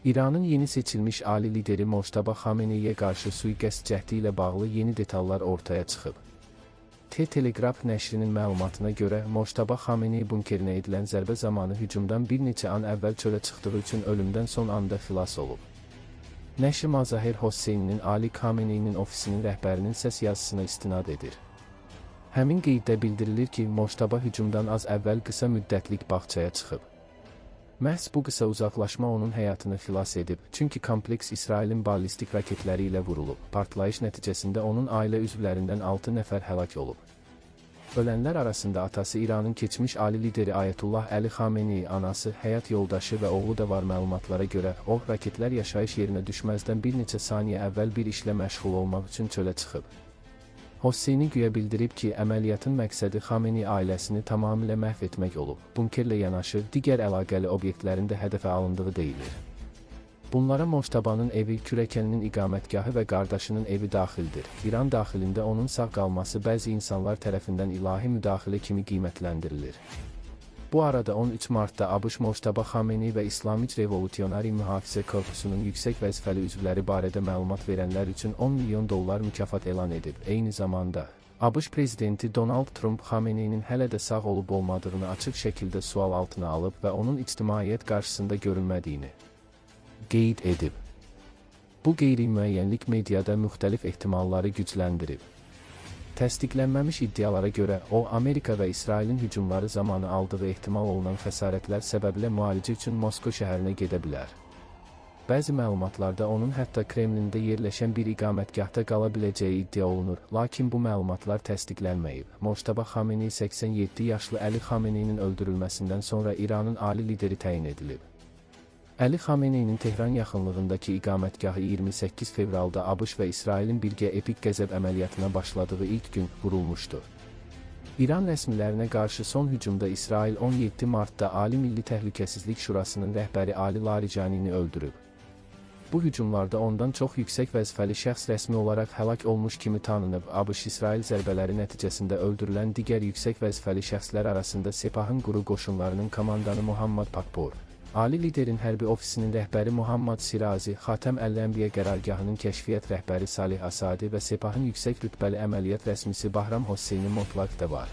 İranın yeni seçilmiş ali lideri Mojtaba Xameneiyə qarşı sui-qəsd cəhdi ilə bağlı yeni detallar ortaya çıxıb. Telegraf nəşrinin məlumatına görə Mojtaba Xamenei bunkerinə edilən zərbə zamanı hücumdan bir neçə an əvvəl çölə çıxdığı üçün ölümdən son anda xilas olub. Nəşr Mazahir Hosseyninin Ali Xameneinin ofisinin rəhbərinin səs yazısına istinad edir. Həmin qeyddə bildirilir ki, Mojtaba hücumdan az əvvəl qısa müddətlik bağçaya çıxıb. Məhz bu qısa uzaqlaşma onun həyatını xilas edib, çünki kompleks İsrailin ballistik raketləri ilə vurulub. Partlayış nəticəsində onun ailə üzvlərindən 6 nəfər həlak olub. Ölənlər arasında atası İranın keçmiş ali lideri Ayətullah Əli Xamenei, anası, həyat yoldaşı və oğlu da var. Məlumatlara görə, o, raketlər yaşayış yerinə düşməzdən bir neçə saniyə əvvəl bir işlə məşğul olmaq üçün çölə çıxıb. Hosseyni güya bildirib ki, əməliyyatın məqsədi Xamenei ailəsini tamamilə məhv etmək olub. Bunkerlə yanaşı, digər əlaqəli obyektlərin də hədəfə alındığı deyilir. Bunlara Mojtabanın evi, kürəkəninin iqamətgahı və qardaşının evi daxildir. İran daxilində onun sağ qalması bəzi insanlar tərəfindən ilahi müdaxilə kimi qiymətləndirilir. Bu arada 13 martda ABŞ Mojtaba Xamenei və İslami Revolusionari Mühafizə Korpusunun yüksək vəzifəli üzvləri barədə məlumat verənlər üçün $10 milyon mükafat elan edib. Eyni zamanda, ABŞ prezidenti Donald Trump Xameneinin hələ də sağ olub-olmadığını açıq şəkildə sual altına alıb və onun ictimaiyyət qarşısında görünmədiyini qeyd edib. Bu qeyri-müəyyənlik mediada müxtəlif ehtimalları gücləndirib. Təsdiqlənməmiş iddialara görə, o, Amerika və İsrailin hücumları zamanı aldığı ehtimal olunan xəsarətlər səbəbilə müalicə üçün Moskva şəhərinə gedə bilər. Bəzi məlumatlarda onun hətta Kremlində yerləşən bir iqamətgahda qala biləcəyi iddia olunur, lakin bu məlumatlar təsdiqlənməyib. Mojtaba Xamenei 87 yaşlı Əli Xameneinin öldürülməsindən sonra İranın ali lideri təyin edilib. Əli Xameneinin Tehran yaxınlığındakı iqamətgahı 28 fevralda ABŞ və İsrailin birgə epik qəzəb əməliyyatına başladığı ilk gün vurulmuşdu. İran rəsmilərinə qarşı son hücumda İsrail 17 martda Ali Milli Təhlükəsizlik Şurasının rəhbəri Ali Laricanini öldürüb. Bu hücumlarda ondan çox yüksək vəzifəli şəxs rəsmi olaraq həlak olmuş kimi tanınıb. ABŞ-İsrail zərbələri nəticəsində öldürülən digər yüksək vəzifəli şəxslər arasında Sepahın quru qoşunlarının komandanı Muhammad Pakpor, Ali liderin hərbi ofisinin rəhbəri Muhammad Sirazi, Xatəm Əl-Ənbiya qərargahının kəşfiyyat rəhbəri Salih Asadi və Sepahın yüksək rütbəli əməliyyat rəsmisi Bahram Hosseyni Motlaq da var.